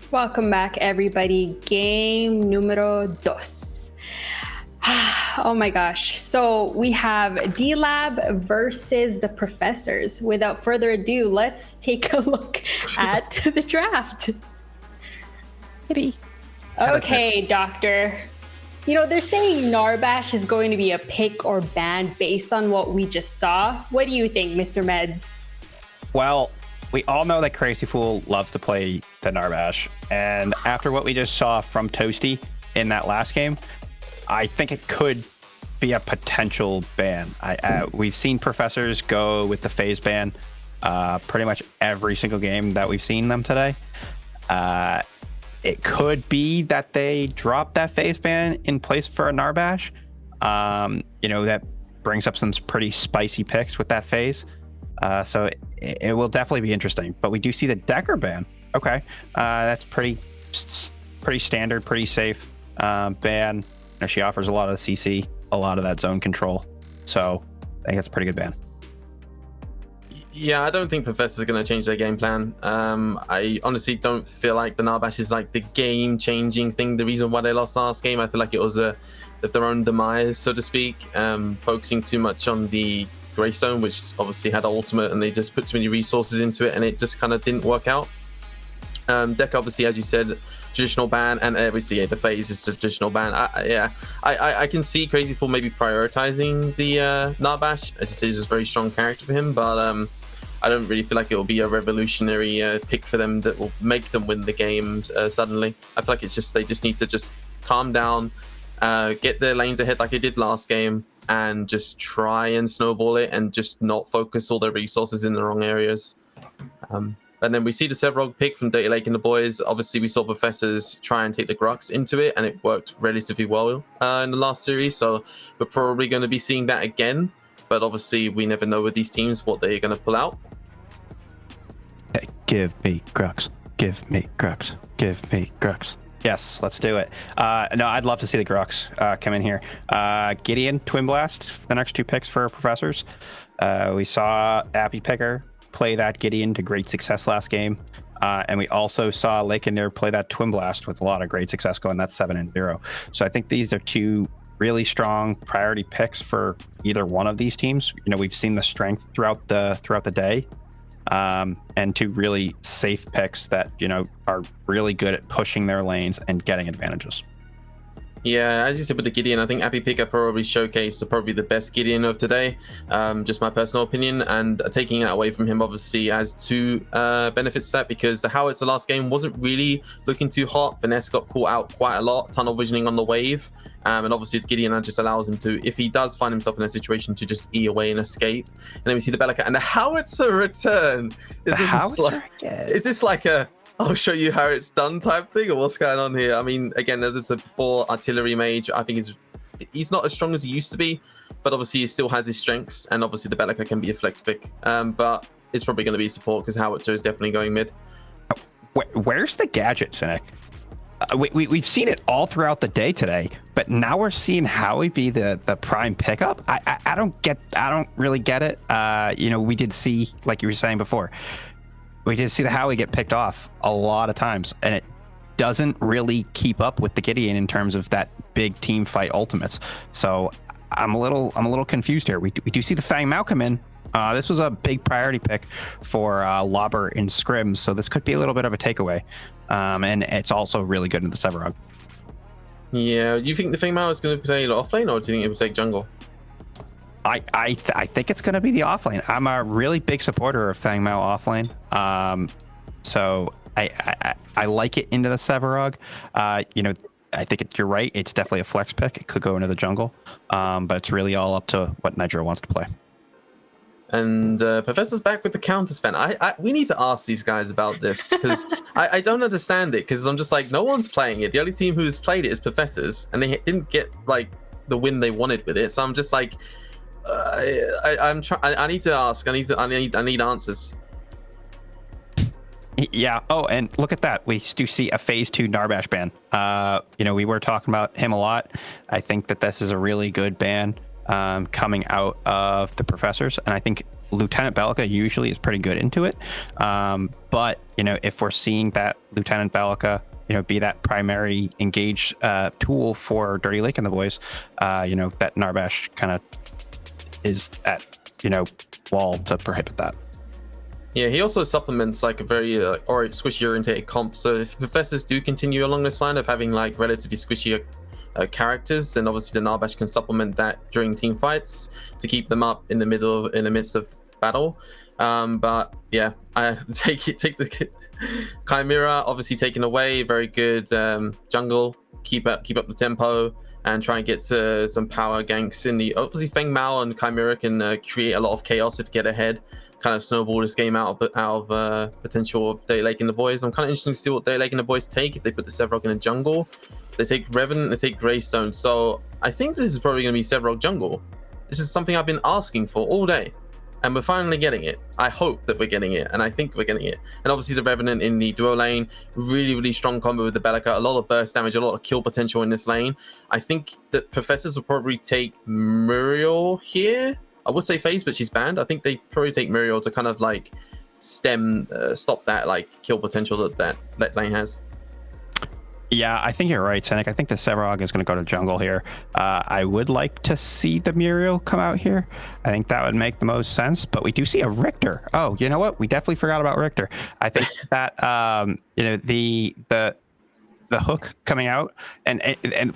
Welcome back, everybody. Game numero dos. Oh my gosh. So we have D-Lab versus the Professors. Without further ado, let's take a look at the draft. Okay, Doctor. You know, they're saying Narbash is going to be a pick or ban based on what we just saw. What do you think, Mr. Meds? Well, we all know that Crazy Fool loves to play the Narbash. And after what we just saw from Toasty in that last game, I think it could be a potential ban. We've seen Professors go with the phase ban pretty much every single game that we've seen them today. It could be that they drop that phase ban in place for a Narbash. That brings up some pretty spicy picks with that phase. So it will definitely be interesting. But we do see the Decker ban. Okay, that's pretty standard, pretty safe ban. She offers a lot of the CC, a lot of that zone control. So I think that's a pretty good ban. Yeah, I don't think Professor's going to change their game plan. I honestly don't feel like the Narbash is like the game-changing thing. The reason why they lost last game, I feel like it was their own demise, so to speak. Focusing too much on the Greystone, which obviously had ultimate, and they just put too many resources into it, and it just kind of didn't work out. Deck, obviously, as you said, traditional ban, and obviously the phase is traditional ban. I can see Crazy Fool maybe prioritizing the Narbash. As you said, it's a very strong character for him, but I don't really feel like it will be a revolutionary pick for them that will make them win the games suddenly. I feel like they just need to just calm down, get their lanes ahead like they did last game, and just try and snowball it and just not focus all their resources in the wrong areas. And then we see the Sevrog pick from Data Lake and the boys. Obviously, we saw Professors try and take the Grux into it, and it worked relatively well in the last series. So we're probably going to be seeing that again. But obviously, we never know with these teams what they're going to pull out. Hey, give me Grux. Give me Grux. Give me Grux. Yes, let's do it. No, I'd love to see the Grux come in here. Gideon, Twin Blast, the next two picks for Professors. We saw Appy Picker play that Gideon to great success last game. And we also saw Lakener play that Twin Blast with a lot of great success going that 7-0. So I think these are two really strong priority picks for either one of these teams. You know, we've seen the strength throughout the day. And two really safe picks that, are really good at pushing their lanes and getting advantages. Yeah, as you said with the Gideon, I think Appy Picker probably showcased probably the best Gideon of today. Just my personal opinion, and taking that away from him obviously has two benefits to that, because the Howitzer last game wasn't really looking too hot. Finesse got caught out quite a lot, tunnel visioning on the wave, and obviously the Gideon just allows him to, if he does find himself in a situation, to just E away and escape. And then we see the Belica and the Howitzer return. Is this like a I'll show you how it's done type thing, or what's going on here? I mean, again, as I said before, Artillery Mage, I think he's not as strong as he used to be, but obviously he still has his strengths, and obviously the Belica can be a flex pick. But it's probably going to be support, because Howitzer is definitely going mid. Where's the gadget, Cynic? We've seen it all throughout the day today, but now we're seeing Howie be the prime pickup. I don't really get it. We did see, like you were saying before, we did see the Howie get picked off a lot of times, and it doesn't really keep up with the Gideon in terms of that big team fight ultimates. So I'm a little confused here. We do see the Fang Mao come in. This was a big priority pick for Lobber in scrims, so this could be a little bit of a takeaway. And it's also really good in the Severog. Yeah, do you think the Fang Mao is going to play offlane, or do you think it will take jungle? I think it's going to be the offlane. I'm a really big supporter of Fang Mao offlane. So I like it into the Severog. I think you're right. It's definitely a flex pick. It could go into the jungle, but it's really all up to what Nitro wants to play. And Professor's back with the counter spam. We need to ask these guys about this, because I don't understand it, because I'm just like, no one's playing it. The only team who's played it is Professors, and they didn't get like the win they wanted with it. So I'm just like, I need to ask. I need answers. Yeah. Oh, and look at that. We do see a phase 2 Narbash ban. We were talking about him a lot. I think that this is a really good ban coming out of the Professors, and I think Lieutenant Bellica usually is pretty good into it. But, you know, if we're seeing that Lieutenant Bellica, you know, be that primary engage tool for Dirty Lake and the boys, you know, that Narbash kind of is at, you know, wall to prohibit that. Yeah, he also supplements like a very squishy orientated comp. So if professors do continue along this line of having like relatively squishy characters, then obviously the Narbash can supplement that during team fights to keep them up in the midst of battle. But yeah, I take the Chimera obviously taken away. Very good jungle. Keep up the tempo and try and get to some power ganks in the obviously Feng Mao and Chimera can create a lot of chaos if you get ahead. Kind of snowball this game out of potential of Dirty Lake and the boys. I'm kind of interested to see what Dirty Lake and the boys take if they put the Sevarog in a jungle. They take Revenant, they take Greystone. So I think this is probably going to be Sevarog jungle. This is something I've been asking for all day, and we're finally getting it. I hope that we're getting it, and I think we're getting it. And obviously the Revenant in the duo lane, really strong combo with the Bellica, a lot of burst damage, a lot of kill potential in this lane. I think that Professors will probably take Muriel here. I would say FaZe, but she's banned. I think they probably take Muriel to kind of like stop that like kill potential that lane has. Yeah, I think you're right, Cynic. I think the Sevarog is going to go to jungle here. I would like to see the Muriel come out here. I think that would make the most sense, but we do see a Richter. Oh, you know what? We definitely forgot about Richter. I think that, you know, the hook coming out, and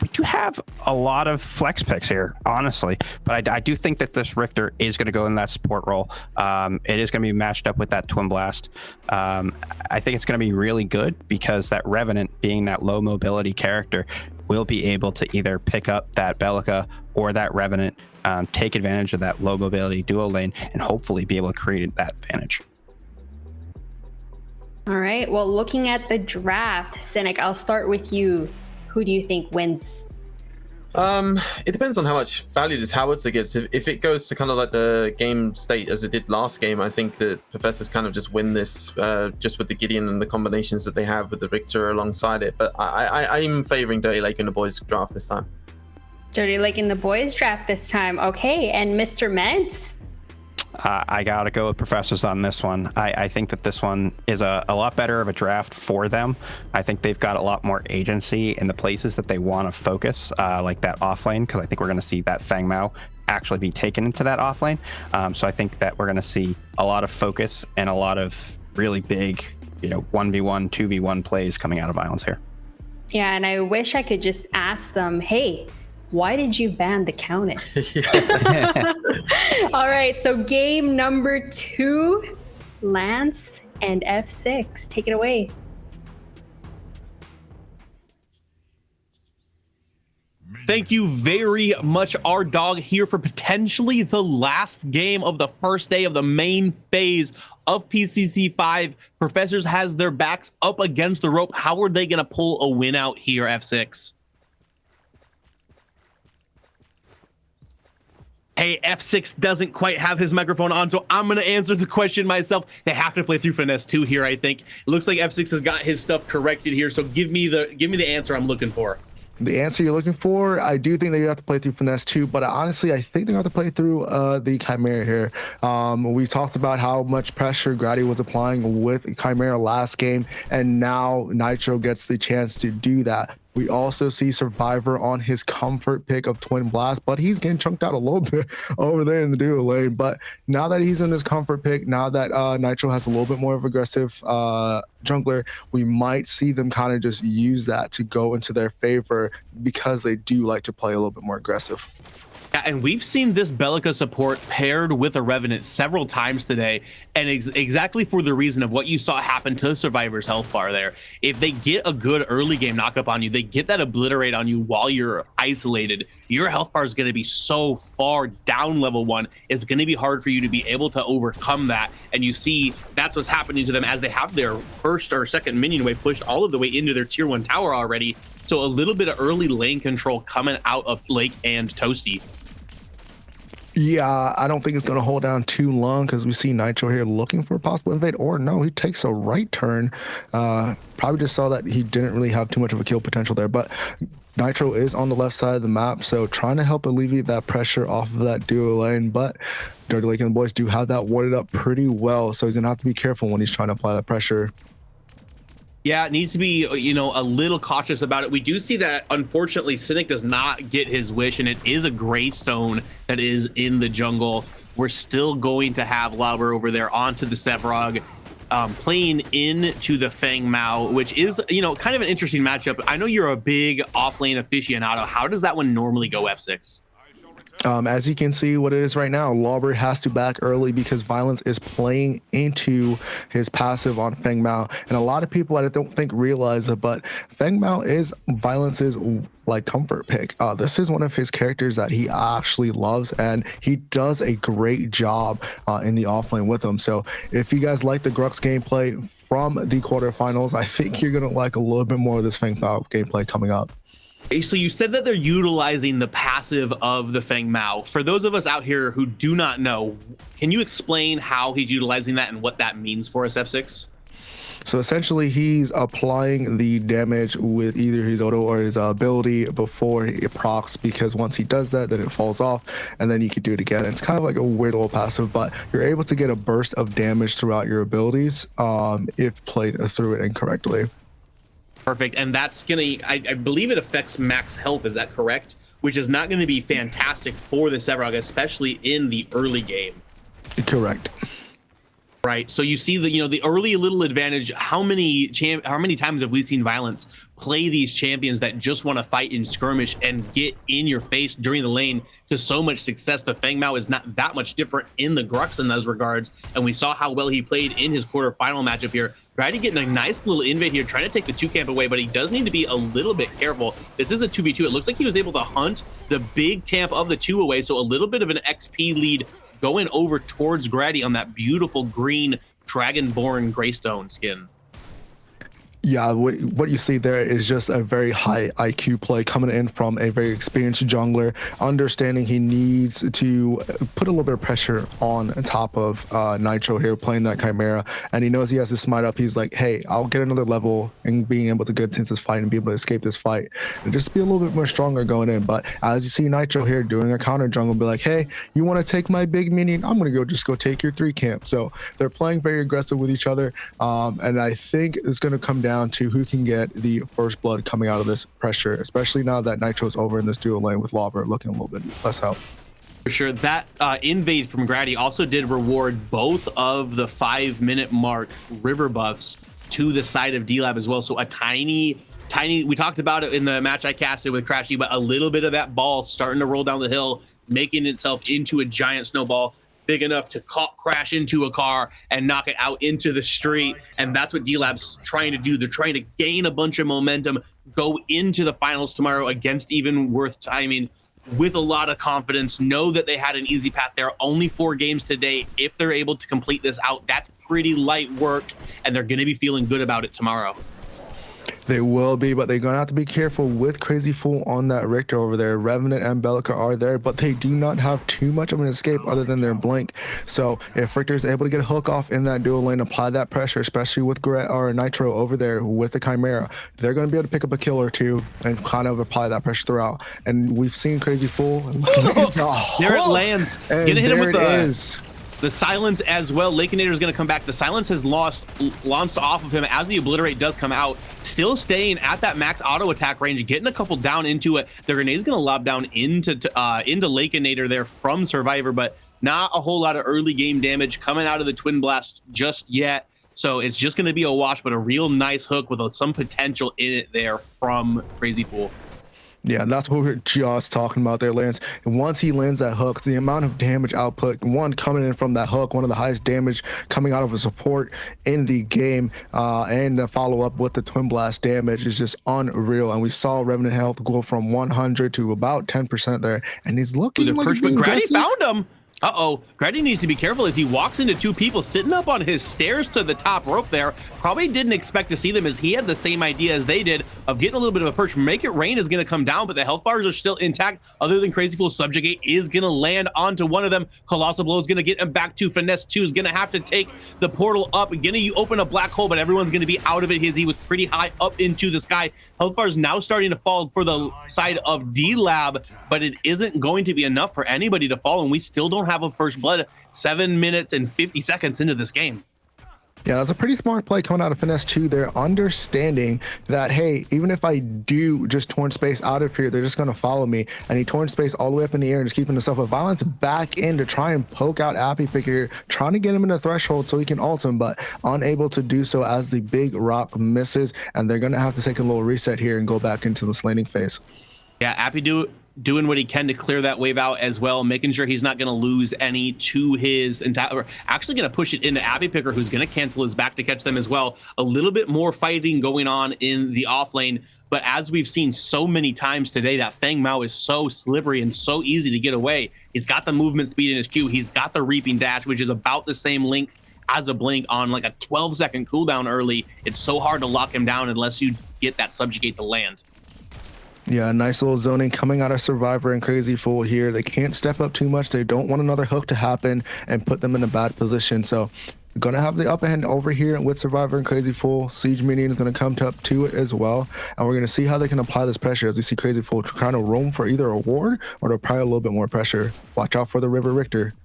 we do have a lot of flex picks here, honestly, but I do think that this Richter is going to go in that support role. It is going to be matched up with that Twin Blast. I think it's going to be really good because that Revenant, being that low mobility character, will be able to either pick up that Bellica or that Revenant, take advantage of that low mobility duo lane, and hopefully be able to create that advantage. All right. Well, looking at the draft, Cynic, I'll start with you. Who do you think wins? It depends on how much value this Howitzer gets. If it goes to kind of like the game state as it did last game, I think that Professors kind of just win this just with the Gideon and the combinations that they have with the Richter alongside it. But I'm favoring Dirty Lake and the boys draft this time. Dirty Lake in the boys draft this time. Okay. And Mr. Ments? I gotta go with Professors on this one. I think that this one is a lot better of a draft for them. I think they've got a lot more agency in the places that they want to focus, like that off lane, because I think we're going to see that Feng Mao actually be taken into that off lane. So I think that we're going to see a lot of focus and a lot of really big, you know, 1v1, 2v1 plays coming out of Islands here. Yeah, and I wish I could just ask them, hey, why did you ban the Countess? All right, so game number 2, Lance and F6. Take it away. Thank you very much, our dog, here for potentially the last game of the first day of the main phase of PCC 5. Professors has their backs up against the rope. How are they going to pull a win out here, F6? Hey, F6 doesn't quite have his microphone on, so I'm going to answer the question myself. They have to play through Finesse 2 here, I think. It looks like F6 has got his stuff corrected here, so give me the answer I'm looking for. The answer you're looking for, I do think that you have to play through Finesse 2, but honestly, I think they have to play through the Chimera here. We talked about how much pressure Grady was applying with Chimera last game, and now Nitro gets the chance to do that. We also see Survivor on his comfort pick of Twin Blast, but he's getting chunked out a little bit over there in the duo lane. But now that he's in his comfort pick, now that Nitro has a little bit more of aggressive jungler, we might see them kind of just use that to go into their favor because they do like to play a little bit more aggressive. Yeah, and we've seen this Bellica support paired with a Revenant several times today, and exactly for the reason of what you saw happen to Survivor's health bar there. If they get a good early game knockup on you, they get that obliterate on you while you're isolated, your health bar is going to be so far down level 1, it's going to be hard for you to be able to overcome that. And you see that's what's happening to them as they have their first or second minion wave pushed all of the way into their tier 1 tower already. So a little bit of early lane control coming out of Lake and Toasty. Yeah, I don't think it's going to hold down too long because we see Nitro here looking for a possible invade, or no, he takes a right turn. Probably just saw that he didn't really have too much of a kill potential there, but Nitro is on the left side of the map, so trying to help alleviate that pressure off of that duo lane, but Dirty Lake and the boys do have that warded up pretty well, so he's going to have to be careful when he's trying to apply that pressure. Yeah, it needs to be, you know, a little cautious about it. We do see that, unfortunately, Cynic does not get his wish, and it is a Greystone that is in the jungle. We're still going to have Lauber over there onto the Sevrog, playing into the Feng Mao, which is, you know, kind of an interesting matchup. I know you're a big off-lane aficionado. How does that one normally go, F6? As you can see what it is right now, Lauber has to back early because Violence is playing into his passive on Feng Mao. And a lot of people I don't think realize it, but Feng Mao is Violence's like comfort pick. This is one of his characters that he actually loves, and he does a great job in the offlane with him. So if you guys like the Grux gameplay from the quarterfinals, I think you're going to like a little bit more of this Feng Mao gameplay coming up. So you said that they're utilizing the passive of the Feng Mao. For those of us out here who do not know, can you explain how he's utilizing that and what that means for us, F6? So essentially, he's applying the damage with either his auto or his ability before it procs, because once he does that, then it falls off, and then you can do it again. It's kind of like a weird little passive, but you're able to get a burst of damage throughout your abilities if played through it incorrectly. Perfect. And that's gonna, I believe it affects max health, is that correct? Which is not going to be fantastic for the Sevrog, especially in the early game. Correct. Right. So you see the, you know, the early little advantage. How many times have we seen Violence play these champions that just want to fight in skirmish and get in your face during the lane to so much success? The Feng Mao is not that much different in the Grux in those regards. And we saw how well he played in his quarterfinal matchup here. Grady getting a nice little invade here, trying to take the 2 camp away, but he does need to be a little bit careful. This is a 2v2. It looks like he was able to hunt the big camp of the 2 away. So a little bit of an XP lead going over towards Grady on that beautiful green Dragonborn Greystone skin. Yeah, what you see there is just a very high IQ play coming in from a very experienced jungler, understanding he needs to put a little bit of pressure on top of Nitro here, playing that Chimera, and he knows he has to smite up. He's like, hey, I'll get another level and being able to get into this fight and be able to escape this fight and just be a little bit more stronger going in. But as you see Nitro here doing a counter jungle, be like, hey, you want to take my big minion? I'm going to just go take your 3 camp. So they're playing very aggressive with each other, and I think it's going to come down to who can get the first blood coming out of this pressure, especially now that Nitro's over in this duo lane with Lauber looking a little bit less help. For sure. That invade from Grady also did reward both of the 5-minute mark river buffs to the side of D-Lab as well. So a tiny, we talked about it in the match I casted with Crashy, but a little bit of that ball starting to roll down the hill, making itself into a giant snowball big enough to crash into a car and knock it out into the street. And that's what D-Lab's trying to do. They're trying to gain a bunch of momentum, go into the finals tomorrow against Even Worth Timing with a lot of confidence, know that they had an easy path there. Only 4 games today. If they're able to complete this out, that's pretty light work, and they're going to be feeling good about it tomorrow. They will be, but they're going to have to be careful with Crazy Fool on that Richter over there. Revenant and Bellica are there, but they do not have too much of an escape other than their blink. So if Richter is able to get a hook off in that dual lane, apply that pressure, especially with Nitro over there with the Chimera, they're going to be able to pick up a kill or 2 and kind of apply that pressure throughout. And we've seen Crazy Fool. There it lands. Gonna hit him with the silence as well. Lakeinator is going to come back. The silence has launched off of him as the obliterate does come out. Still staying at that max auto attack range, getting a couple down into it. The grenade is going to lob down into Lakeinator there from Survivor, but not a whole lot of early game damage coming out of the Twin Blast just yet. So it's just going to be a wash, but a real nice hook with some potential in it there from Crazy Fool. Yeah, and that's what we are just talking about there, Lance. And once he lands that hook, the amount of damage output, one coming in from that hook, one of the highest damage coming out of a support in the game, and the follow-up with the Twin Blast damage is just unreal. And we saw Revenant health go from 100 to about 10% there, and he's looking like he's being Grady aggressive. found him. Uh-oh, Grady needs to be careful as he walks into two people sitting up on his stairs to the top rope there. Probably didn't expect to see them as he had the same idea as they did of getting a little bit of a perch. Make It Rain is going to come down, but the health bars are still intact. Other than Crazy Fool, Subjugate is going to land onto one of them. Colossal Blow is going to get him back to Finesse 2 is going to have to take the portal up. Going to open a black hole, but everyone's going to be out of it as he was pretty high up into the sky. Health bars now starting to fall for the side of D-Lab, but it isn't going to be enough for anybody to fall, and we still don't have a first blood 7 minutes and 50 seconds into this game. Yeah, that's a pretty smart play coming out of Finesse 2. They're understanding that, hey, even if I do just torn space out of here, they're just going to follow me. And he torn space all the way up in the air and just keeping himself with violence back in to try and poke out Appy Picker, trying to get him in the threshold so he can ult him, but unable to do so as the big rock misses. And they're going to have to take a little reset here and go back into the slating phase. Yeah, Appy doing what he can to clear that wave out as well, making sure he's not going to lose any to his entire, actually going to push it into Appy Picker, who's going to cancel his back to catch them as well. A little bit more fighting going on in the off lane, but as we've seen so many times today, that Fang Mao is so slippery and so easy to get away. He's got the movement speed in his Q. He's got the Reaping Dash, which is about the same length as a Blink on like a 12-second cooldown early. It's so hard to lock him down unless you get that Subjugate to land. Yeah, nice little zoning coming out of Survivor and Crazy Fool here. They can't step up too much. They don't want another hook to happen and put them in a bad position. So going to have the upper hand over here with Survivor and Crazy Fool. Siege Minion is going to come up to it as well. And we're going to see how they can apply this pressure as we see Crazy Fool trying to roam for either a ward or to apply a little bit more pressure. Watch out for the River Richter.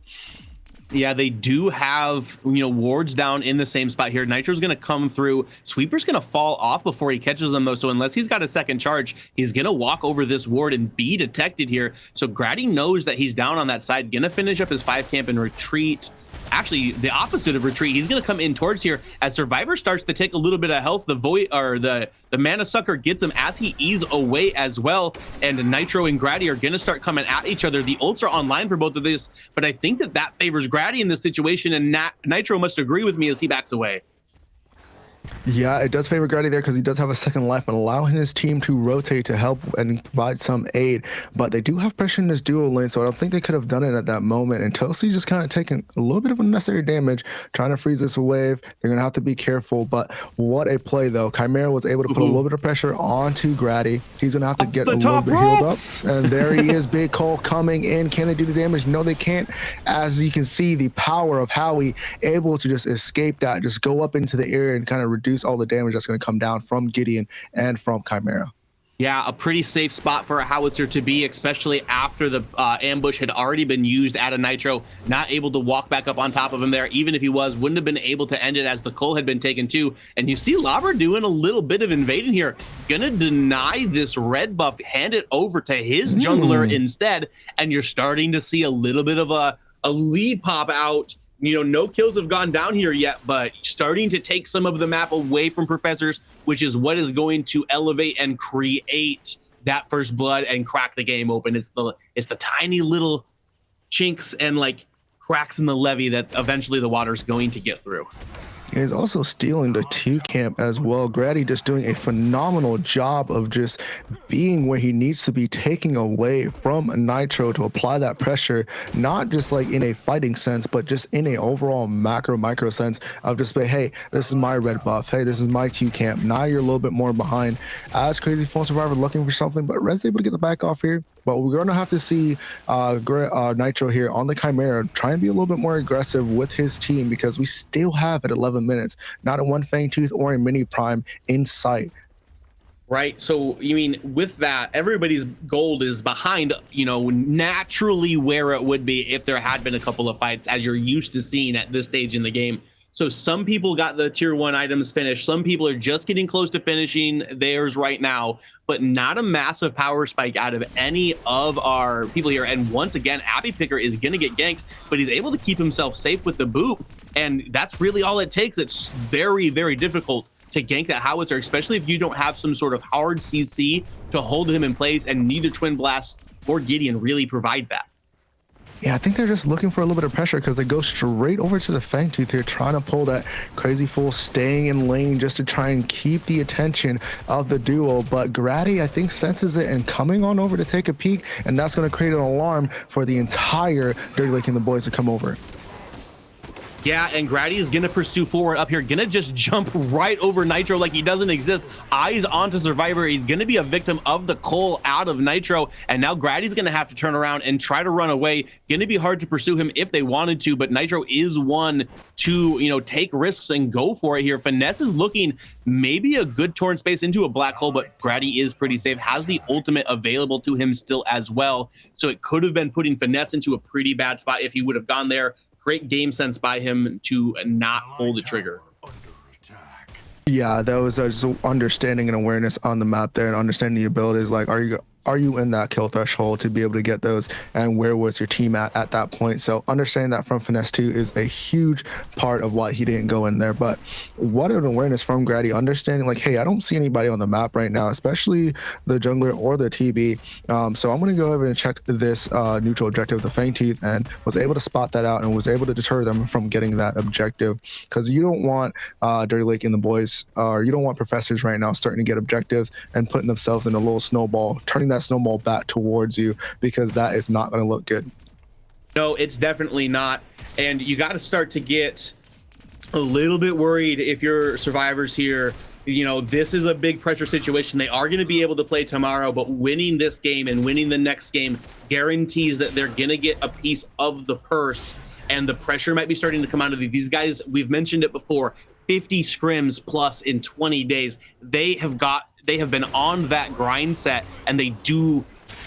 Yeah, they do have, wards down in the same spot here. Nitro's going to come through. Sweeper's going to fall off before he catches them, though. So unless he's got a second charge, he's going to walk over this ward and be detected here. So Grady knows that he's down on that side. Going to finish up his 5 camp and retreat. Actually, the opposite of retreat. He's going to come in towards here as Survivor starts to take a little bit of health. The void or the Mana Sucker gets him as he ease away as well. And Nitro and Grady are going to start coming at each other. The ults are online for both of these, but I think that favors Grady in this situation, and Nitro must agree with me as he backs away. Yeah, it does favor Grady there because he does have a second life, but allowing his team to rotate to help and provide some aid. But they do have pressure in this dual lane, so I don't think they could have done it at that moment. And Toasty just kind of taking a little bit of unnecessary damage, trying to freeze this wave. They're going to have to be careful, but what a play, though. Chimera was able to put a little bit of pressure onto Grady. He's going to have to get a little bit healed up. And there he is, Big Cole coming in. Can they do the damage? No, they can't. As you can see, the power of Howie able to just escape that, just go up into the air and kind of reduce all the damage that's going to come down from Gideon and from Chimera. Yeah, a pretty safe spot for a howitzer to be, especially after the ambush had already been used at a Nitro. Not able to walk back up on top of him there. Even if he wouldn't have been able to end it as the Cole had been taken too. And you see Lobber doing a little bit of invading here. Gonna deny this red buff, hand it over to his jungler instead. And you're starting to see a little bit of a lead pop out. No kills have gone down here yet, but starting to take some of the map away from Professors, which is what is going to elevate and create that first blood and crack the game open. It's the tiny little chinks and like cracks in the levee that eventually the water's going to get through. He's also stealing the 2 camp as well. Grady just doing a phenomenal job of just being where he needs to be, taking away from Nitro to apply that pressure, not just like in a fighting sense, but just in a overall micro sense of just say, hey, this is my red buff. Hey, this is my 2 camp. Now you're a little bit more behind. As Crazy Fool Survivor looking for something, but Red's able to get the back off here. But we're going to have to see Nitro here on the Chimera try and be a little bit more aggressive with his team because we still have at 11 minutes, not a one Fangtooth or a mini prime in sight. Right. So, you mean with that, everybody's gold is behind, naturally where it would be if there had been a couple of fights as you're used to seeing at this stage in the game. So some people got the tier 1 items finished. Some people are just getting close to finishing theirs right now, but not a massive power spike out of any of our people here. And once again, Appy Picker is going to get ganked, but he's able to keep himself safe with the boop. And that's really all it takes. It's very, very difficult to gank that howitzer, especially if you don't have some sort of hard CC to hold him in place, and neither Twin Blast or Gideon really provide that. Yeah, I think they're just looking for a little bit of pressure because they go straight over to the Fangtooth here, trying to pull that Crazy Fool, staying in lane just to try and keep the attention of the duo. But Grady, I think, senses it and coming on over to take a peek, and that's going to create an alarm for the entire Dirty Lake and the boys to come over. Yeah, and Grady is gonna pursue forward up here, gonna just jump right over Nitro like he doesn't exist. Eyes onto Survivor. He's gonna be a victim of the coal out of Nitro, and now Grady's gonna have to turn around and try to run away. Gonna be hard to pursue him if they wanted to, but Nitro is one to, you know, take risks and go for it here. Finesse is looking maybe a good torn space into a black hole, but Grady is pretty safe, has the ultimate available to him still as well. So it could have been putting Finesse into a pretty bad spot if he would have gone there. Great game sense by him to not pull the trigger. Yeah, that was just understanding and awareness on the map there, and understanding the abilities. Like, are you in that kill threshold to be able to get those, and where was your team at that point? So understanding that from Finesse 2 is a huge part of why he didn't go in there. But what an awareness from Grady, understanding like, hey, I don't see anybody on the map right now, especially the jungler or the TB. So I'm going to go over and check this neutral objective, the Fangtooth, and was able to spot that out and was able to deter them from getting that objective, because you don't want Dirty Lake and the boys, or you don't want professors right now starting to get objectives and putting themselves in a little snowball, turning that snowball back towards you, because that is not going to look good. No, it's definitely not. And you got to start to get a little bit worried if you're survivors here. You know, this is a big pressure situation. They are going to be able to play tomorrow, but winning this game and winning the next game guarantees that they're going to get a piece of the purse, and the pressure might be starting to come out of these guys. We've mentioned it before, 50 scrims plus in 20 days. They have been on that grind set, and they do,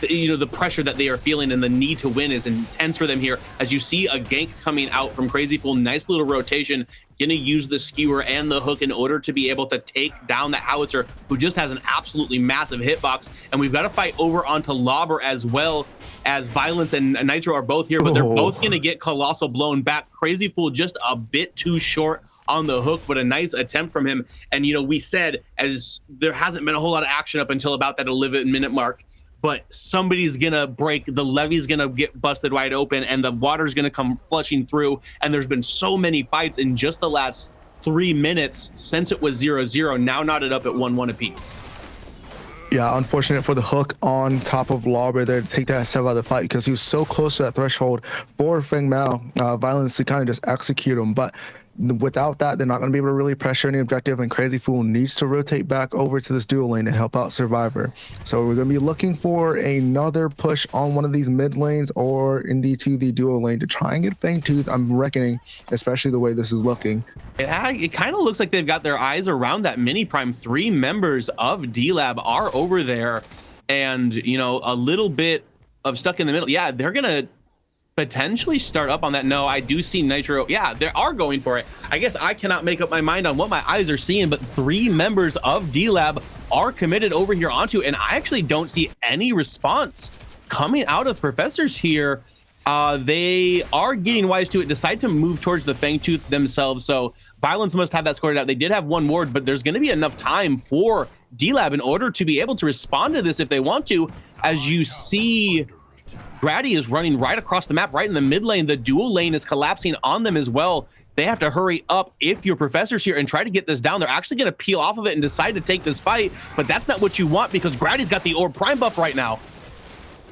you know, the pressure that they are feeling and the need to win is intense for them here. As you see a gank coming out from Crazy Fool, nice little rotation, gonna use the skewer and the hook in order to be able to take down the howitzer, who just has an absolutely massive hitbox. And we've got to fight over onto Lobber, as well as Violence and Nitro are both here, but they're both gonna get Colossal blown back. Crazy Fool just a bit too short on the hook, but a nice attempt from him. And, you know, we said, as there hasn't been a whole lot of action up until about that 11-minute mark, but somebody's gonna break, the levee's gonna get busted wide open, and the water's gonna come flushing through. And there's been so many fights in just the last 3 minutes since it was 0-0, now knotted up at 1-1 apiece. Yeah, unfortunate for the hook on top of Lobber there to take that step out of the fight, because he was so close to that threshold for Feng Mao Violence to kind of just execute him. But without that, they're not going to be able to really pressure any objective, and Crazy Fool needs to rotate back over to this dual lane to help out Survivor. So we're going to be looking for another push on one of these mid lanes, or indeed to the dual lane, to try and get Fangtooth, I'm reckoning, especially the way this is looking. It kind of looks like they've got their eyes around that mini prime. 3 members of D-Lab are over there, and, you know, a little bit of stuck in the middle. Yeah, they're going to potentially start up on that. No, I do see Nitro. Yeah, they are going for it. I guess I cannot make up my mind on what my eyes are seeing, but 3 members of D-Lab are committed over here onto, and I actually don't see any response coming out of Professors here. They are getting wise to it, decide to move towards the Fangtooth themselves. So Violence must have that scored out. They did have 1 ward, but there's going to be enough time for D-Lab in order to be able to respond to this if they want to. As you see, Grady is running right across the map, right in the mid lane. The dual lane is collapsing on them as well. They have to hurry up if you're Professors here and try to get this down. They're actually going to peel off of it and decide to take this fight, but that's not what you want, because Grady's got the Orb Prime buff right now.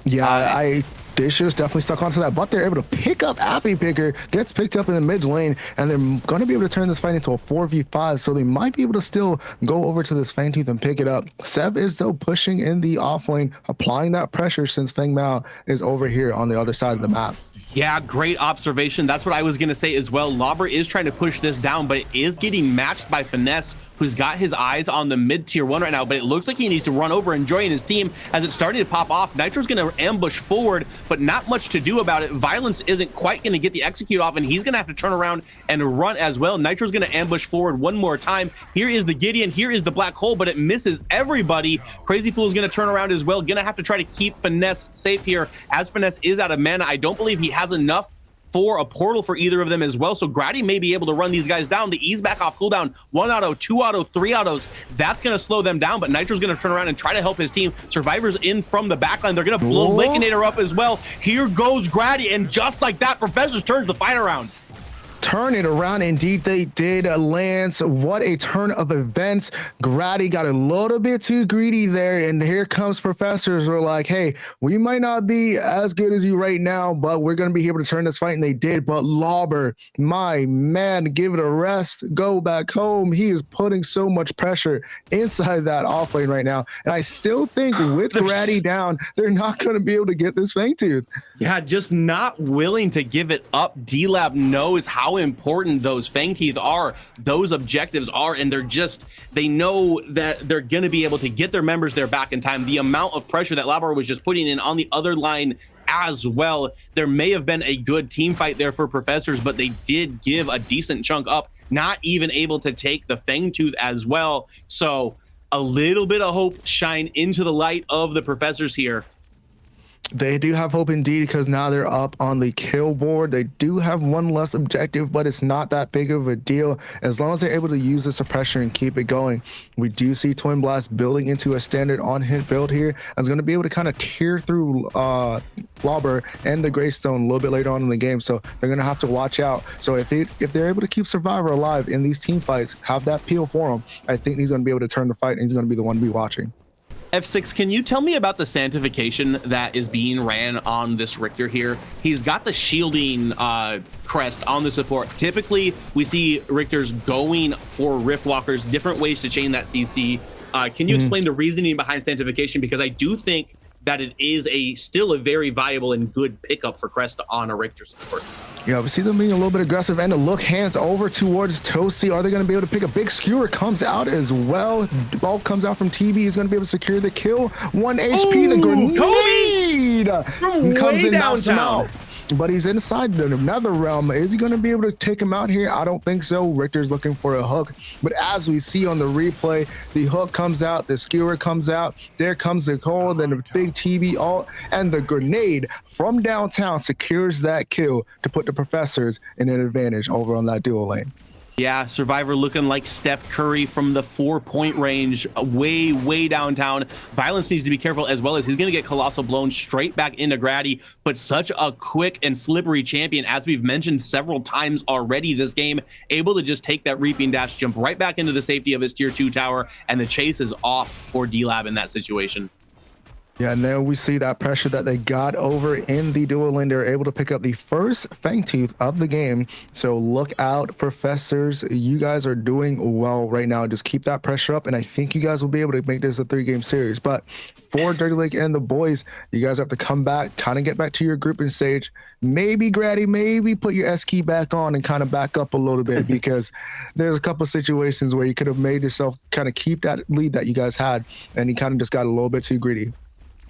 Yeah, they should have definitely stuck onto that, but they're able to pick up Appy Picker, gets picked up in the mid lane, and they're going to be able to turn this fight into a 4v5, so they might be able to still go over to this Fangtooth and pick it up. Sev is still pushing in the off lane, applying that pressure, since Feng Mao is over here on the other side of the map. Yeah, great observation. That's what I was going to say as well. Lobber is trying to push this down, but it is getting matched by Finesse, who's got his eyes on the mid-tier 1 right now, but it looks like he needs to run over and join his team as it's starting to pop off. Nitro's going to ambush forward, but not much to do about it. Violence isn't quite going to get the execute off, and he's going to have to turn around and run as well. Nitro's going to ambush forward one more time. Here is the Gideon, here is the black hole, but it misses everybody. Crazy Fool is going to turn around as well, going to have to try to keep Finesse safe here, as Finesse is out of mana. I don't believe he has enough for a portal for either of them as well. So Grady may be able to run these guys down. The ease back off cooldown, 1 auto, 2 auto, 3 autos. That's going to slow them down, but Nitro's going to turn around and try to help his team. Survivors in from the backline. They're going to blow Liquinator up as well. Here goes Grady, and just like that, Professors turns the fight around. Turn it around. Indeed, they did. Lance, what a turn of events. Grady got a little bit too greedy there, and here comes Professors. We're like, hey, we might not be as good as you right now, but we're going to be able to turn this fight, and they did. But Lauber, my man, give it a rest. Go back home. He is putting so much pressure inside that off lane right now, and I still think with Grady down, they're not going to be able to get this Fangtooth. Yeah, just not willing to give it up. D-Lab knows how important those Fang Teeth are, those objectives are, and they know that they're going to be able to get their members there back in time. The amount of pressure that Labar was just putting in on the other line as well, there may have been a good team fight there for Professors, but they did give a decent chunk up, not even able to take the Fang Tooth as well. So a little bit of hope shine into the light of the Professors here. They do have hope indeed, because now they're up on the kill board. They do have one less objective, but it's not that big of a deal as long as they're able to use the suppression and keep it going. We do see Twin Blast building into a standard on-hit build here. It's going to be able to kind of tear through Lauber and the Greystone a little bit later on in the game, so they're going to have to watch out. So if they're able to keep Survivor alive in these team fights, have that peel for him, I think he's going to be able to turn the fight, and he's going to be the one to be watching. F6, can you tell me about the Sanctification that is being ran on this Richter here? He's got the shielding crest on the support. Typically, we see Richters going for Riftwalkers, different ways to chain that CC. Can you explain the reasoning behind Sanctification? Because I do think that it is still a very viable and good pickup for Crest on a Richter support. Yeah, we see them being a little bit aggressive, and a look hands over towards Toasty. Are they going to be able to pick a big skewer? Comes out as well. Ball comes out from TV. He's going to be able to secure the kill. 1 HP. The grenade from comes way in, knocks him out. downtown. But he's inside the nether realm. Is he going to be able to take him out here? I don't think so. Richter's looking for a hook. But as we see on the replay, the hook comes out, the skewer comes out. There comes the call, then the big TV ult, and the grenade from downtown secures that kill to put the Professors in an advantage over on that dual lane. Yeah, Survivor looking like Steph Curry from the 4-point range, way downtown. Violence needs to be careful, as well as he's going to get Colossal blown straight back into Grady, but such a quick and slippery champion, as we've mentioned several times already this game, able to just take that Reaping Dash, jump right back into the safety of his tier 2 tower, and the chase is off for D-Lab in that situation. Yeah, and then we see that pressure that they got over in the dual lane. They're able to pick up the first Fangtooth of the game. So look out, Professors. You guys are doing well right now. Just keep that pressure up, and I think you guys will be able to make this a 3-game series. But for Dirty Lake and the boys, you guys have to come back, kind of get back to your grouping stage. Maybe, Grady, maybe put your S key back on and kind of back up a little bit, because there's a couple of situations where you could have made yourself kind of keep that lead that you guys had, and you kind of just got a little bit too greedy.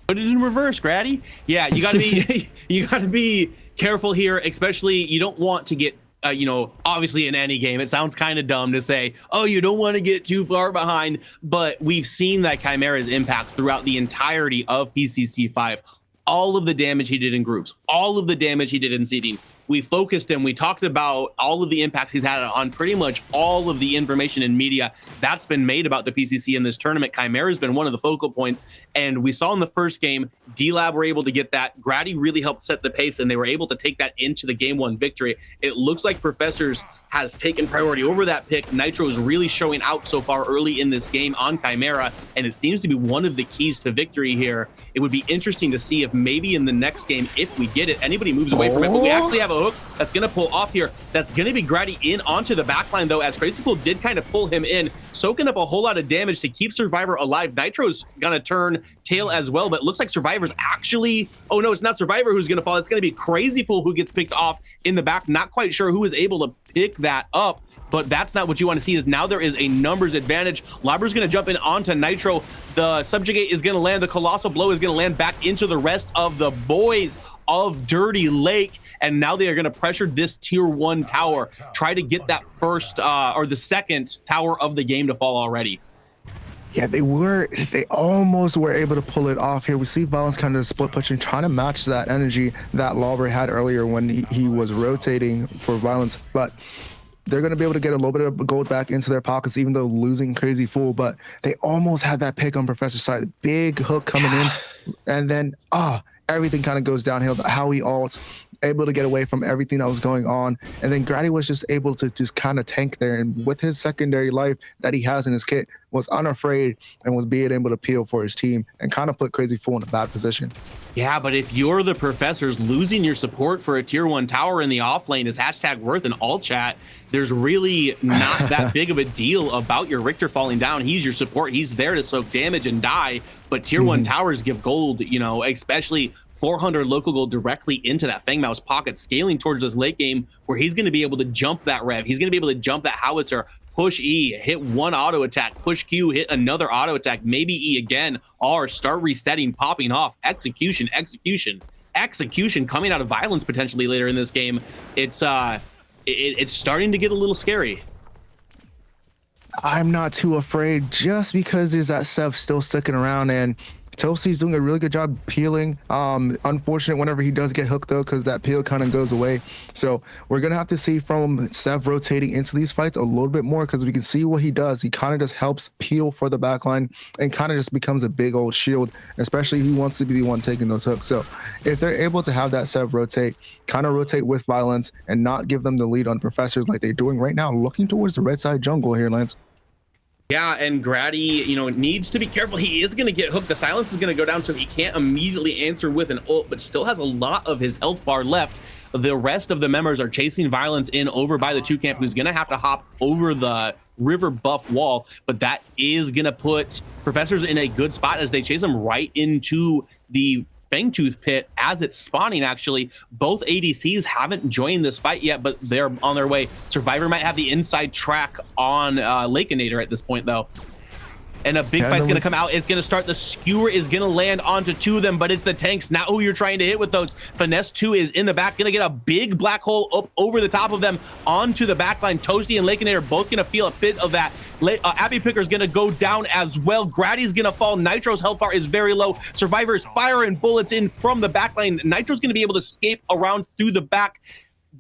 Put it in reverse, Grady. Yeah, you gotta be careful here, especially you don't want to get obviously in any game, it sounds kind of dumb to say, oh, you don't want to get too far behind, but we've seen that Chimera's impact throughout the entirety of PCC 5. All of the damage he did in groups, all of the damage he did in seeding. We focused him. We talked about all of the impacts he's had on pretty much all of the information and media that's been made about the PCC in this tournament. Chimera's been one of the focal points, and we saw in the first game, D-Lab were able to get that. Grady really helped set the pace, and they were able to take that into the game 1 victory. It looks like Professors has taken priority over that pick. Nitro is really showing out so far early in this game on Chimera, and it seems to be one of the keys to victory here. It would be interesting to see if maybe in the next game, if we get it, anybody moves away from it, but we actually have a hook that's going to pull off here. That's going to be Grady in onto the backline, though, as Crazy Fool did kind of pull him in, soaking up a whole lot of damage to keep Survivor alive. Nitro's going to turn tail as well, but it looks like Survivor's actually... Oh, no, it's not Survivor who's going to fall. It's going to be Crazy Fool who gets picked off in the back. Not quite sure who is able to pick that up, but that's not what you want to see. Is now there is a numbers advantage. Laber's going to jump in onto Nitro. The Subjugate is going to land. The Colossal Blow is going to land back into the rest of the boys of Dirty Lake, and now they are going to pressure this tier 1 tower, try to get that first or the second tower of the game to fall already. Yeah, they almost were able to pull it off here. We see Violence kind of split pushing, trying to match that energy that Lauber had earlier when he was rotating for Violence, but they're going to be able to get a little bit of gold back into their pockets, even though losing Crazy Fool. But they almost had that pick on Professor's side. Big hook coming in, and then everything kind of goes downhill. How he ults, able to get away from everything that was going on, and then Grady was just able to just kind of tank there, and with his secondary life that he has in his kit, was unafraid and was being able to peel for his team and kind of put Crazy Fool in a bad position. Yeah, but if you're the Professors, losing your support for a tier 1 tower in the off lane is #worth in all chat. There's really not that big of a deal about your Richter falling down. He's your support. He's there to soak damage and die, but tier 1 towers give gold, you know, especially 400 local gold directly into that Fangmouse pocket, scaling towards this late game where he's going to be able to jump that rev. He's going to be able to jump that howitzer, push E, hit one auto attack, push Q, hit another auto attack, maybe E again, or start resetting, popping off. Execution coming out of Violence potentially later in this game. It's starting to get a little scary. I'm not too afraid just because there's that Sev still sticking around, and Toasty's doing a really good job peeling. Unfortunate whenever he does get hooked though, because that peel kind of goes away. So we're gonna have to see from Sev rotating into these fights a little bit more, because we can see what he does. He kind of just helps peel for the backline and kind of just becomes a big old shield, especially he wants to be the one taking those hooks. So if they're able to have that Sev rotate, kind of rotate with Violence and not give them the lead on Professors like they're doing right now, looking towards the red side jungle here, Lance. Yeah, and Grady, you know, needs to be careful. He is going to get hooked. The silence is going to go down, so he can't immediately answer with an ult, but still has a lot of his health bar left. The rest of the members are chasing Violence in over by the 2 camp, who's going to have to hop over the river buff wall, but that is going to put Professors in a good spot as they chase him right into the Fangtooth pit as it's spawning. Actually, both ADCs haven't joined this fight yet, but they're on their way. Survivor might have the inside track on Lakeinator at this point though, and a big fight's gonna come out. It's gonna start. The skewer is gonna land onto 2 of them, but it's the tanks now who you're trying to hit with those. Finesse 2 is in the back, gonna get a big black hole up over the top of them onto the backline. Toasty and Lakeinator both gonna feel a bit of that. Abby Picker's gonna go down as well. Grady's gonna fall. Nitro's health bar is very low. Survivor's firing bullets in from the backline. Nitro's gonna be able to escape around through the back.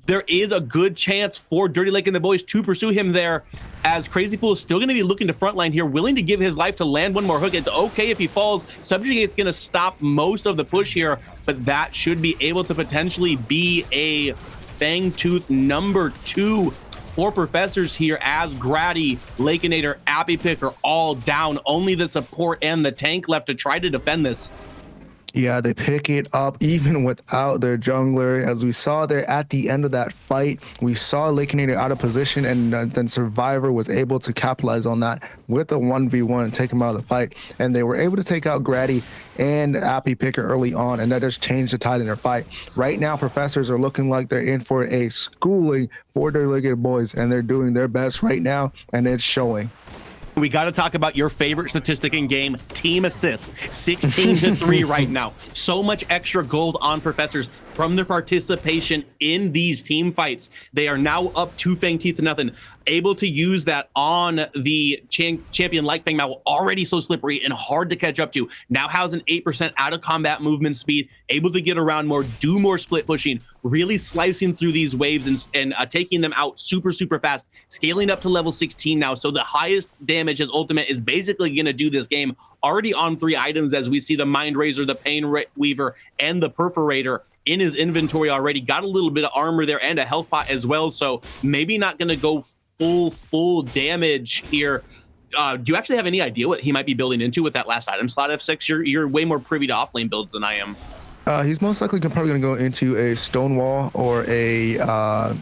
There is a good chance for Dirty Lake and the boys to pursue him there, as Crazy Fool is still going to be looking to frontline here, willing to give his life to land one more hook. It's okay if he falls. Subjugate's going to stop most of the push here, but that should be able to potentially be a Fangtooth number 2 for Professors here, as Grady, Lakeinator, Abby Picker all down. Only the support and the tank left to try to defend this. Yeah, they pick it up even without their jungler. As we saw there at the end of that fight, we saw Lakeinator out of position, and then Survivor was able to capitalize on that with a 1v1 and take him out of the fight. And they were able to take out Grady and Appy Picker early on, and that just changed the tide in their fight. Right now, Professors are looking like they're in for a schooling for their Legged boys, and they're doing their best right now, and it's showing. We got to talk about your favorite statistic in game, team assists, 16-3 right now. So much extra gold on Professors from their participation in these team fights. They are now up 2 Fang Teeth to nothing, able to use that on the champion like Fang Mao, already so slippery and hard to catch up to. Now has an 8% out of combat movement speed, able to get around more, do more split pushing, really slicing through these waves and taking them out super fast, scaling up to level 16 now. So the highest damage his ultimate is basically going to do this game, already on 3 items, as we see the Mind Razor, the Pain Weaver, and the Perforator in his inventory already. Got a little bit of armor there and a health pot as well, so maybe not going to go full damage here. Do you actually have any idea what he might be building into with that last item slot, F6? You're way more privy to offlane builds than I am. He's most likely probably going to go into a Stonewall or a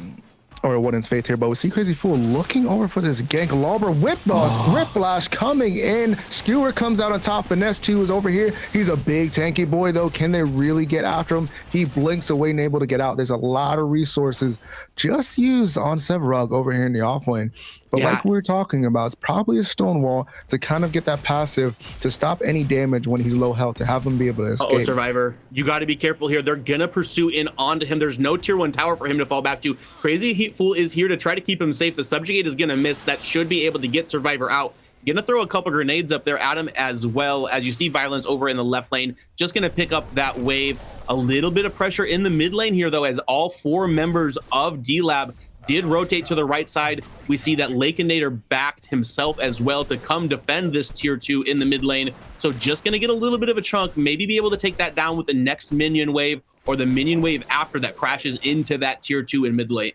Wooden's Faith here, but we see Crazy Fool looking over for this gank. Lauber with the Whiplash coming in. Skewer comes out on top. Finesse 2 is over here. He's a big tanky boy though. Can they really get after him? He blinks away and able to get out. There's a lot of resources just used on Severug over here in the offlane. But like we were talking about, it's probably a Stonewall to kind of get that passive to stop any damage when he's low health, to have him be able to escape. Survivor, you got to be careful here. They're gonna pursue in onto him. There's no tier 1 tower for him to fall back to. Crazy Fool is here to try to keep him safe. The Subjugate is gonna miss. That should be able to get Survivor out. Gonna throw a couple grenades up there at him as well. As you see Violence over in the left lane, just gonna pick up that wave. A little bit of pressure in the mid lane here, though, as all 4 members of D-Lab did rotate to the right side. We see that Lakeinator backed himself as well to come defend this tier 2 in the mid lane. So just gonna get a little bit of a chunk, maybe be able to take that down with the next minion wave or the minion wave after that crashes into that tier 2 in mid lane.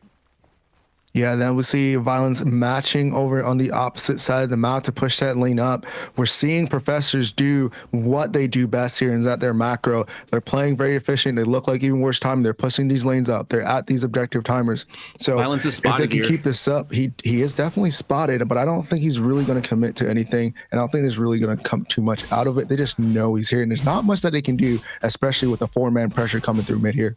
Yeah, then we see Violence matching over on the opposite side of the map to push that lane up. We're seeing Professors do what they do best here, and that they're macro. They're playing very efficient. They look like even worse time. They're pushing these lanes up. They're at these objective timers. So Violence is spotted if they can keep this up, he is definitely spotted, but I don't think he's really going to commit to anything, and I don't think there's really going to come too much out of it. They just know he's here, and there's not much that they can do, especially with the 4-man pressure coming through mid here.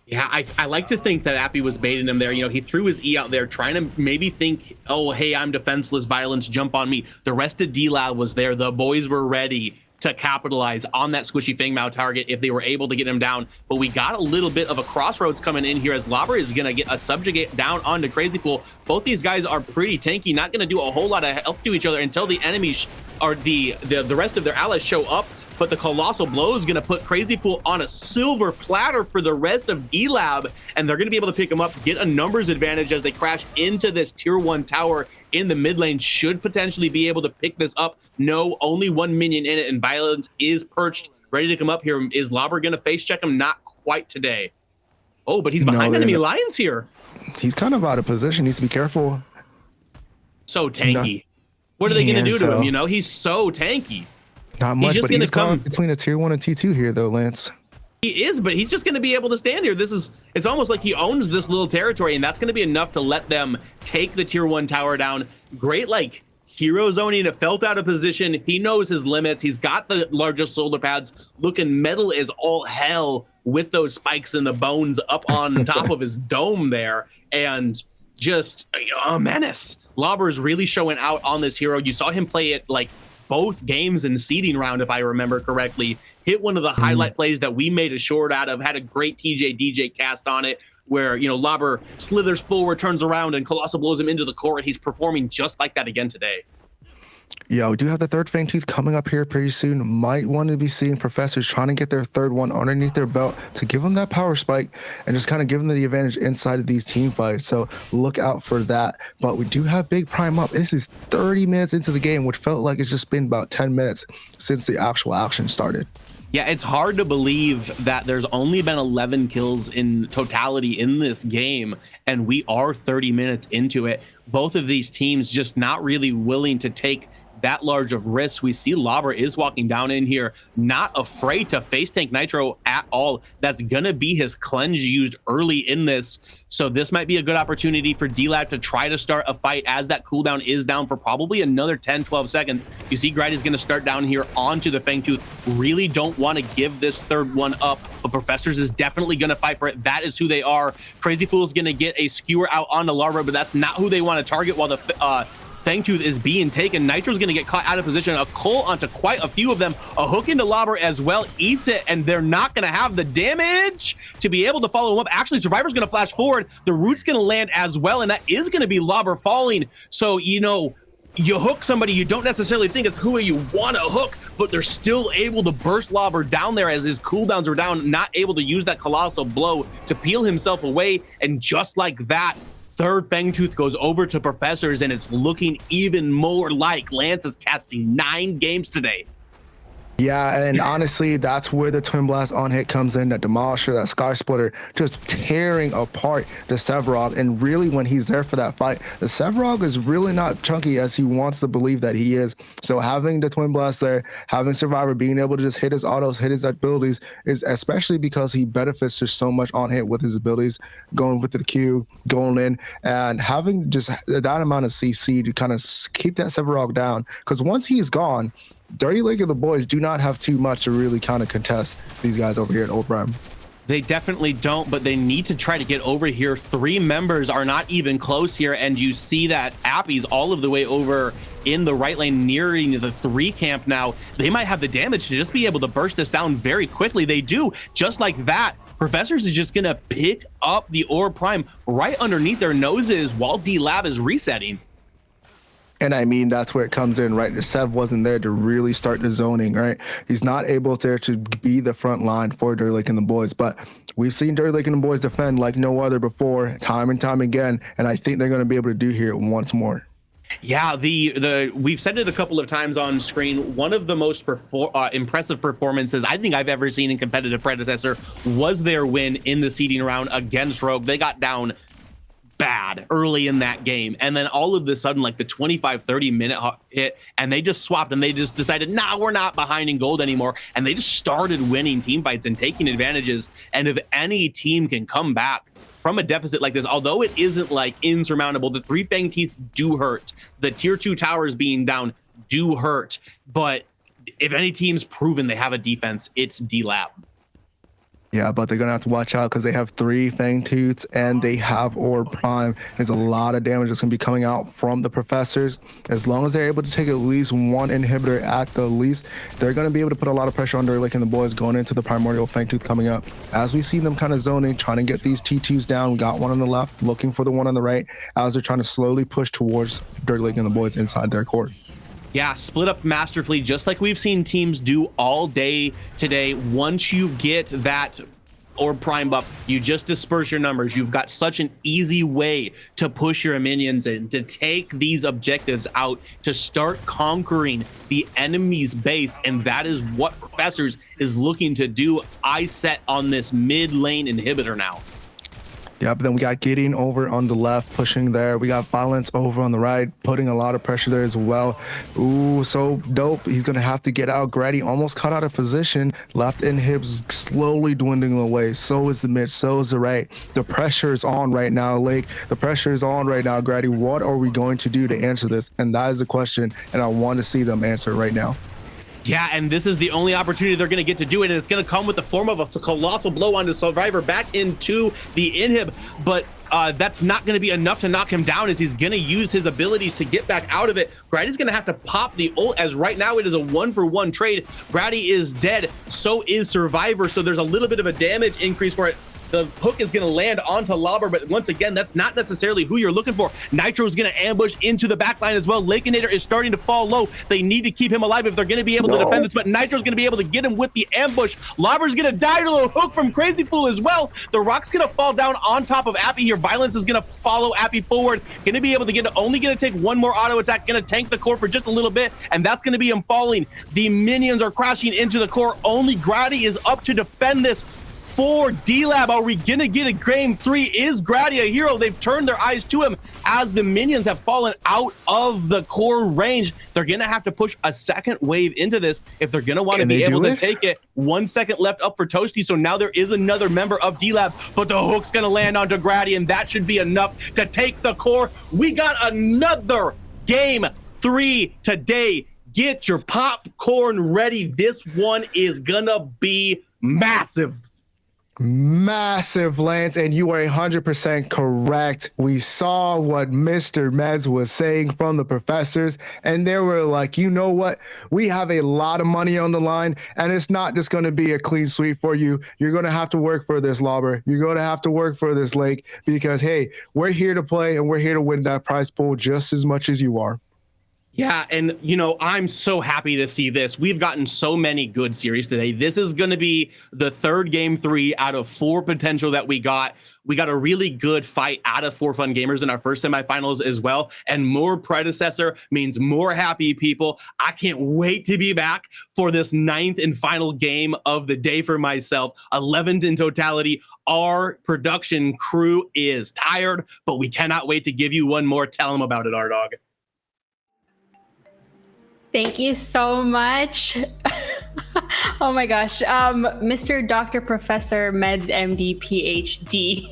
Yeah, I like to think that Appy was baiting him there. You know, he threw his E out there, trying to maybe think, oh, hey, I'm defenseless, Violence, jump on me. The rest of D-Lab was there. The boys were ready to capitalize on that squishy Fangmao target if they were able to get him down. But we got a little bit of a crossroads coming in here as Lobber is going to get a subjugate down onto Crazy Fool. Both these guys are pretty tanky, not going to do a whole lot of health to each other until the enemies or the rest of their allies show up. But the Colossal Blow is going to put Crazy Fool on a silver platter for the rest of D-Lab, and they're going to be able to pick him up, get a numbers advantage as they crash into this tier 1 tower in the mid lane. Should potentially be able to pick this up. No, only 1 minion in it, and Violence is perched, ready to come up here. Is Lobber going to face check him? Not quite today. Oh, but he's behind enemy lines here. He's kind of out of position. Needs to be careful. So tanky. What are they going to do to him? You know, he's so tanky. Not much, but he's come between a tier 1 and T2 here, though, Lance. He is, but he's just going to be able to stand here. It's almost like he owns this little territory, and that's going to be enough to let them take the tier 1 tower down. Great, like, hero zoning. It felt out of position. He knows his limits. He's got the largest shoulder pads, looking metal as all hell with those spikes and the bones up on top of his dome there, and just a menace. Lobber is really showing out on this hero. You saw him play it like both games in seeding round, if I remember correctly. Hit one of the highlight plays that we made a short out of, had a great TJ DJ cast on it, where, you know, Lobber slithers forward, turns around, and Colossal blows him into the core, and he's performing just like that again today. Yeah, we do have the 3rd Fangtooth coming up here pretty soon. Might want to be seeing Professors trying to get their 3rd one underneath their belt to give them that power spike and just kind of give them the advantage inside of these team fights. So look out for that. But we do have Big Prime up. This is 30 minutes into the game, which felt like it's just been about 10 minutes since the actual action started. Yeah, it's hard to believe that there's only been 11 kills in totality in this game, and we are 30 minutes into it. Both of these teams just not really willing to take that large of risks. We see Lobber is walking down in here, not afraid to face tank Nitro at all. That's gonna be his cleanse used early in this. So this might be a good opportunity for D-Lab to try to start a fight as that cooldown is down for probably another 10, 12 seconds. You see Grady's gonna start down here onto the Fangtooth. Really don't want to give this 3rd one up, but Professors is definitely gonna fight for it. That is who they are. Crazy Fool is gonna get a skewer out onto Lobber, but that's not who they want to target while the Fangtooth is being taken. Nitro's going to get caught out of position. A Cole onto quite a few of them. A hook into Lobber as well. Eats it, and they're not going to have the damage to be able to follow him up. Actually, Survivor's going to flash forward. The root's going to land as well, and that is going to be Lobber falling. So, you know, you hook somebody, you don't necessarily think it's who you want to hook, but they're still able to burst Lobber down there as his cooldowns are down, not able to use that Colossal Blow to peel himself away. And just like that, 3rd Fangtooth goes over to Professors, and it's looking even more like Lance is casting 9 games today. Yeah, and honestly, that's where the Twin Blast on hit comes in, that Demolisher, that Sky Splitter, just tearing apart the Sevarog. And really, when he's there for that fight, the Sevarog is really not chunky as he wants to believe that he is. So having the Twin Blast there, having Survivor being able to just hit his autos, hit his abilities, is especially because he benefits just so much on hit with his abilities, going with the Q, going in, and having just that amount of CC to kind of keep that Sevarog down. Because once he's gone, Dirty Lake and the boys do not have too much to really kind of contest these guys over here at Old Prime. They definitely don't, but they need to try to get over here. 3 members are not even close here, and you see that Appy's all of the way over in the right lane, nearing the 3 camp now. They might have the damage to just be able to burst this down very quickly. They do, just like that. Professors is just gonna pick up the Orb Prime right underneath their noses while D-Lab is resetting. And I mean, that's where it comes in, right? Sev wasn't there to really start the zoning, right? He's not able there to be the front line for Dirty Lake and the boys, but we've seen Dirty Lake and the boys defend like no other before, time and time again, and I think they're going to be able to do here once more. Yeah, we've said it a couple of times on screen. One of the most impressive performances I think I've ever seen in competitive Predecessor was their win in the seeding round against Rogue. They got down bad early in that game, and then all of a sudden, like the 25-30 minute hit, and they just swapped and they just decided, nah, we're not behind in gold anymore, and they just started winning team fights and taking advantages. And if any team can come back from a deficit like this, although it isn't like insurmountable, the 3 Fang Teeth do hurt, the tier 2 towers being down do hurt, but if any team's proven they have a defense, it's D-Lab. Yeah, but they're going to have to watch out because they have 3 Fang Tooths and they have Orb Prime. There's a lot of damage that's going to be coming out from the Professors. As long as they're able to take at least 1 inhibitor at the least, they're going to be able to put a lot of pressure on Dirty Lake and the boys going into the Primordial Fang Tooth coming up. As we see them kind of zoning, trying to get these T2s down. We got one on the left, looking for the one on the right, as they're trying to slowly push towards Dirty Lake and the boys inside their court. Yeah, split up masterfully, just like we've seen teams do all day today. Once you get that or prime buff, you just disperse your numbers. You've got such an easy way to push your minions in, to take these objectives out, to start conquering the enemy's base, and that is what Professors is looking to do. I set on this mid lane inhibitor now. Yeah, but then we got Gideon over on the left, pushing there. We got Violence over on the right, putting a lot of pressure there as well. Ooh, so dope. He's going to have to get out. Grady almost cut out of position. Left inhibs slowly dwindling away. So is the mid, so is the right. The pressure is on right now, Lake. The pressure is on right now, Grady. What are we going to do to answer this? And that is the question, and I want to see them answer right now. Yeah, and this is the only opportunity they're going to get to do it, and it's going to come with the form of a colossal blow on the Survivor back into the inhib, but that's not going to be enough to knock him down, as he's going to use his abilities to get back out of it. Grady's going to have to pop the ult, as right now it is a 1-for-1 trade. Grady is dead, so is Survivor, so there's a little bit of a damage increase for it. The hook is going to land onto Lobber, but once again, that's not necessarily who you're looking for. Nitro is going to ambush into the backline as well. Lakeinator is starting to fall low. They need to keep him alive if they're going to be able to defend this, but Nitro's going to be able to get him with the ambush. Lobber's going to die to the hook from Crazy Fool as well. The Rock's going to fall down on top of Appy here. Violence is going to follow Appy forward. Going to be able to get, only going to take 1 more auto attack, going to tank the core for just a little bit, and that's going to be him falling. The minions are crashing into the core. Only Grady is up to defend this. For D-Lab, are we gonna get a game 3? Is Grady a hero? They've turned their eyes to him as the minions have fallen out of the core range. They're gonna have to push a second wave into this if they're gonna want to be able to take it. 1 second left up for Toasty, so now there is another member of D-Lab, but the hook's gonna land onto Grady, and that should be enough to take the core. We got another game 3 today. Get your popcorn ready. This one is gonna be massive. Massive, Lance, and you are 100% correct. We saw what Mr. Mez was saying from the Professors, and they were like, you know what? We have a lot of money on the line, and it's not just going to be a clean sweep for you. You're going to have to work for this, Lobber. You're going to have to work for this, Lake, because, hey, we're here to play, and we're here to win that prize pool just as much as you are. Yeah, and you know, I'm so happy to see this. We've gotten so many good series today. This is going to be the 3rd game 3 out of 4 potential that we got. We got a really good fight out of 4 Fun Gamers in our first semifinals as well. And more Predecessor means more happy people. I can't wait to be back for this 9th and final game of the day for myself. 11 in totality. Our production crew is tired, but we cannot wait to give you one more. Tell them about it, R-Dog. Thank you so much. Oh my gosh. Mr. Dr. Professor Meds MD PhD.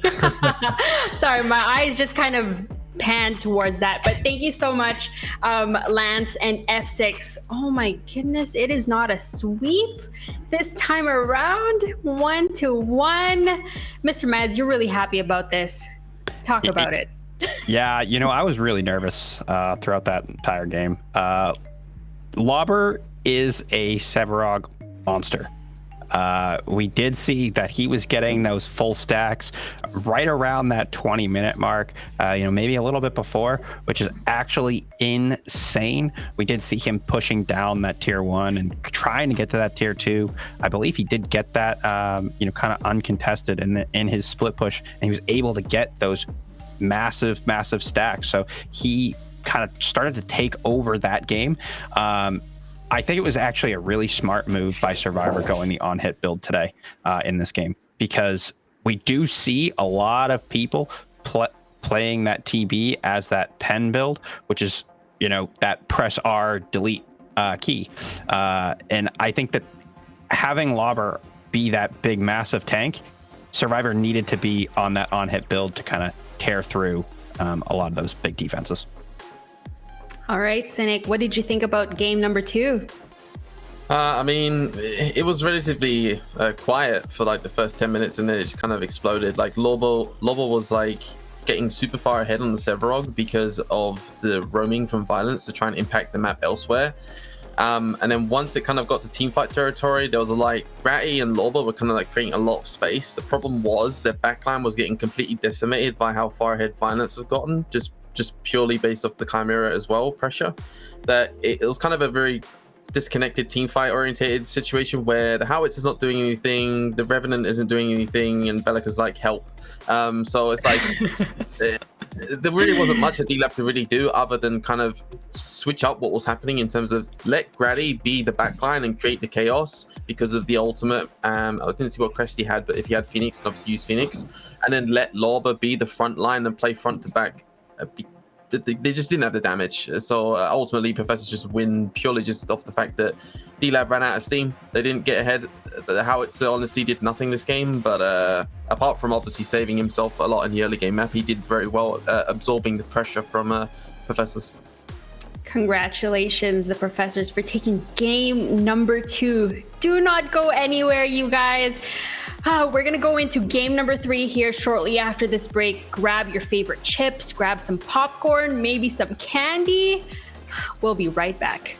Sorry, my eyes just kind of panned towards that. But thank you so much, Lance and F6. Oh my goodness, it is not a sweep this time around. 1-1. Mr. Meds, you're really happy about this. Talk about it. Yeah, you know, I was really nervous throughout that entire game. Lobber is a Sevarog monster. We did see that he was getting those full stacks right around that 20-minute mark, maybe a little bit before, which is actually insane. We did see him pushing down that tier 1 and trying to get to that tier 2. I believe he did get that, kind of uncontested in his split push, and he was able to get those massive stacks. So he kind of started to take over that game. I think it was actually a really smart move by Survivor going the on-hit build today in this game, because we do see a lot of people playing that TB as that pen build, which is, that press R delete key. And I think that having Lauber be that big, massive tank, Survivor needed to be on that on-hit build to kind of tear through a lot of those big defenses. All right, Cynic, what did you think about game number 2? It was relatively quiet for like the first 10 minutes, and then it just kind of exploded. Like Lobo was like getting super far ahead on the Sevarog because of the roaming from Violence to try and impact the map elsewhere. And then once it kind of got to teamfight territory, there was Ratty and Lobo were kind of like creating a lot of space. The problem was their backline was getting completely decimated by how far ahead Violence had gotten, just purely based off the Chimera as well pressure. That it was kind of a very disconnected teamfight orientated situation where the Howitz is not doing anything, the Revenant isn't doing anything, and Bellica's like, help. So it's like there really wasn't much that D-Lab could really do other than kind of switch up what was happening in terms of let Grady be the backline and create the chaos because of the ultimate. I didn't see what crest he had, but if he had Phoenix, and obviously use Phoenix, and then let Lauber be the front line and play front to back. They just didn't have the damage. So ultimately, Professors just win purely just off the fact that D-Lab ran out of steam. They didn't get ahead. The Howitz honestly did nothing this game, but apart from obviously saving himself a lot in the early game map, he did very well absorbing the pressure from Professors. Congratulations, the Professors, for taking game number 2. Do not go anywhere, you guys. We're going to go into game number 3 here shortly after this break. Grab your favorite chips, grab some popcorn, maybe some candy. We'll be right back.